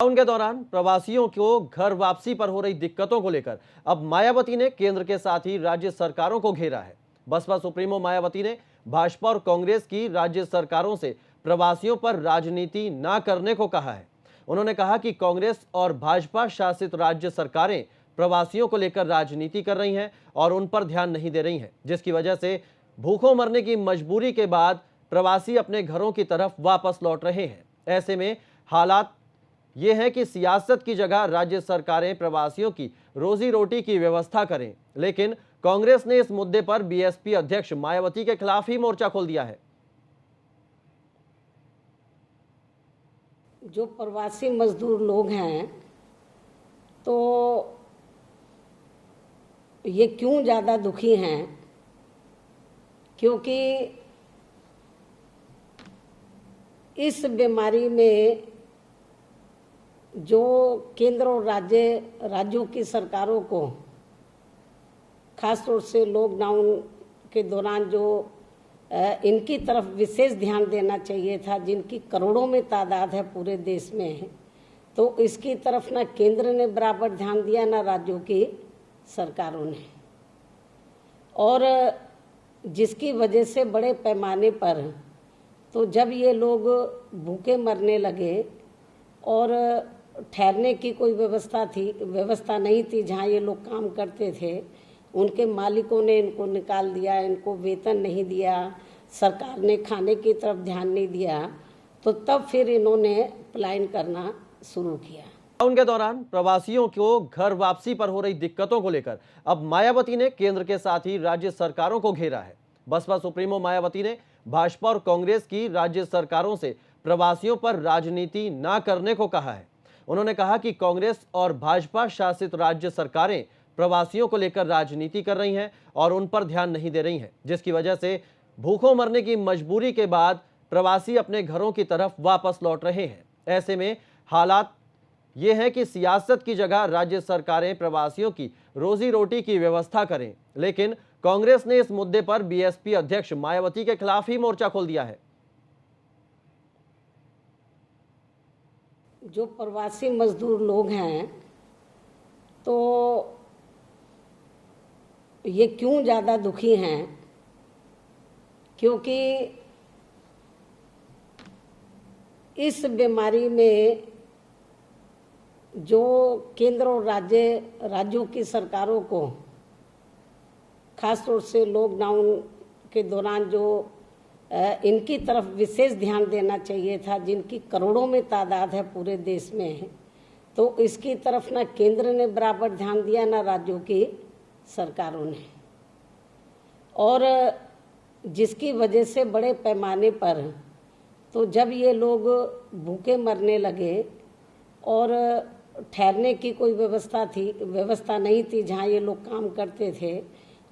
Lockdown के दौरान प्रवासियों को घर वापसी पर हो रही दिक्कतों को लेकर अब मायावती ने केंद्र के साथ ही राज्य सरकारों को घेरा है। बसपा सुप्रीमो मायावती ने भाजपा और कांग्रेस की राज्य सरकारों से प्रवासियों पर राजनीति न करने को कहा है। उन्होंने कहा कि कांग्रेस और भाजपा शासित राज्य सरकारें प्रवासियों को लेकर राजनीति कर रही हैं और उन पर ध्यान नहीं दे रही हैं, जिसकी वजह से भूखों मरने की मजबूरी के बाद प्रवासी अपने घरों की तरफ वापस लौट रहे हैं। ऐसे में हालात ये है कि सियासत की जगह राज्य सरकारें प्रवासियों की रोजी रोटी की व्यवस्था करें, लेकिन कांग्रेस ने इस मुद्दे पर बीएसपी अध्यक्ष मायावती के खिलाफ ही मोर्चा खोल दिया है। जो प्रवासी मजदूर लोग हैं तो ये क्यों ज़्यादा दुखी हैं, क्योंकि इस बीमारी में जो केंद्र और राज्यों की सरकारों को खास तौर से लॉकडाउन के दौरान जो इनकी तरफ विशेष ध्यान देना चाहिए था, जिनकी करोड़ों में तादाद है पूरे देश में, तो इसकी तरफ ना केंद्र ने बराबर ध्यान दिया ना राज्यों की सरकारों ने, और जिसकी वजह से बड़े पैमाने पर तो जब ये लोग भूखे मरने लगे और ठहरने की कोई व्यवस्था नहीं थी जहाँ ये लोग काम करते थे, उनके मालिकों ने इनको निकाल दिया, इनको वेतन नहीं दिया, सरकार ने खाने की तरफ ध्यान नहीं दिया, तो तब फिर इन्होंने पलायन करना शुरू किया। लॉकडाउन के दौरान प्रवासियों को घर वापसी पर हो रही दिक्कतों को लेकर अब मायावती ने केंद्र के साथ ही राज्य सरकारों को घेरा है। बसपा सुप्रीमो मायावती ने भाजपा और कांग्रेस की राज्य सरकारों से प्रवासियों पर राजनीति न करने को कहा है। उन्होंने कहा कि कांग्रेस और भाजपा शासित राज्य सरकारें प्रवासियों को लेकर राजनीति कर रही हैं और उन पर ध्यान नहीं दे रही हैं, जिसकी वजह से भूखों मरने की मजबूरी के बाद प्रवासी अपने घरों की तरफ वापस लौट रहे हैं। ऐसे में हालात ये है कि सियासत की जगह राज्य सरकारें प्रवासियों की रोजी रोटी की व्यवस्था करें, लेकिन कांग्रेस ने इस मुद्दे पर बीएसपी अध्यक्ष मायावती के खिलाफ ही मोर्चा खोल दिया है। जो प्रवासी मजदूर लोग हैं तो ये क्यों ज़्यादा दुखी हैं, क्योंकि इस बीमारी में जो केंद्र और राज्यों की सरकारों को खास तौर से लॉकडाउन के दौरान जो इनकी तरफ विशेष ध्यान देना चाहिए था, जिनकी करोड़ों में तादाद है पूरे देश में, तो इसकी तरफ ना केंद्र ने बराबर ध्यान दिया ना राज्यों की सरकारों ने, और जिसकी वजह से बड़े पैमाने पर तो जब ये लोग भूखे मरने लगे और ठहरने की कोई व्यवस्था नहीं थी जहाँ ये लोग काम करते थे,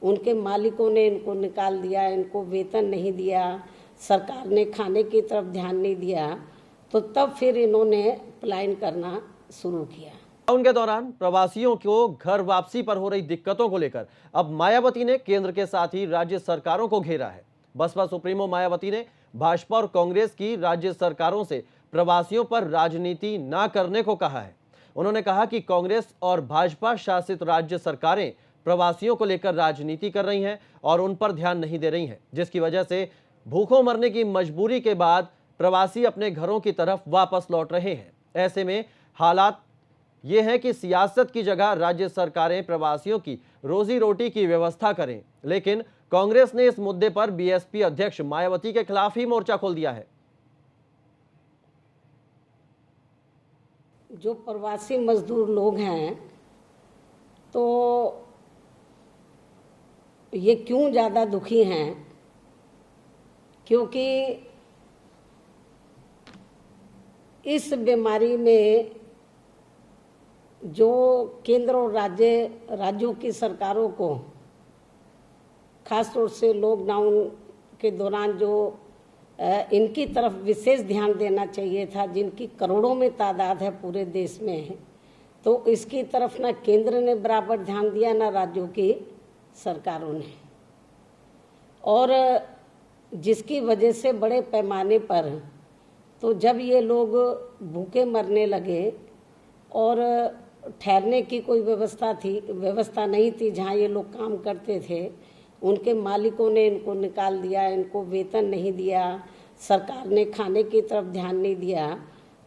उनके मालिकों ने इनको निकाल दिया, इनको वेतन नहीं दिया, सरकार ने खाने की तरफ ध्यान नहीं दिया, तो तब फिर इन्होंने पलायन करना शुरू किया। लॉकडाउन के दौरान प्रवासियों को घर वापसी पर हो रही दिक्कतों को लेकर अब मायावती ने केंद्र के साथ ही राज्य सरकारों को घेरा है। बसपा सुप्रीमो मायावती ने भाजपा और कांग्रेस की राज्य सरकारों से प्रवासियों पर राजनीति न करने को कहा है। उन्होंने कहा कि कांग्रेस और भाजपा शासित राज्य सरकारें प्रवासियों को लेकर राजनीति कर रही हैं और उन पर ध्यान नहीं दे रही हैं, जिसकी वजह से भूखों मरने की मजबूरी के बाद प्रवासी अपने घरों की तरफ वापस लौट रहे हैं। ऐसे में हालात ये है कि सियासत की जगह राज्य सरकारें प्रवासियों की रोजी रोटी की व्यवस्था करें, लेकिन कांग्रेस ने इस मुद्दे पर बीएसपी अध्यक्ष मायावती के खिलाफ ही मोर्चा खोल दिया है। जो प्रवासी मजदूर लोग हैं तो ये क्यों ज़्यादा दुखी हैं, क्योंकि इस बीमारी में जो केंद्र और राज्यों की सरकारों को खास तौर से लॉकडाउन के दौरान जो इनकी तरफ विशेष ध्यान देना चाहिए था, जिनकी करोड़ों में तादाद है पूरे देश में, तो इसकी तरफ ना केंद्र ने बराबर ध्यान दिया ना राज्यों की सरकारों ने, और जिसकी वजह से बड़े पैमाने पर तो जब ये लोग भूखे मरने लगे और ठहरने की कोई व्यवस्था नहीं थी जहाँ ये लोग काम करते थे। उनके मालिकों ने इनको निकाल दिया, इनको वेतन नहीं दिया, सरकार ने खाने की तरफ ध्यान नहीं दिया,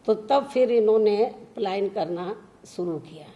तो तब फिर इन्होंने पलायन करना शुरू किया।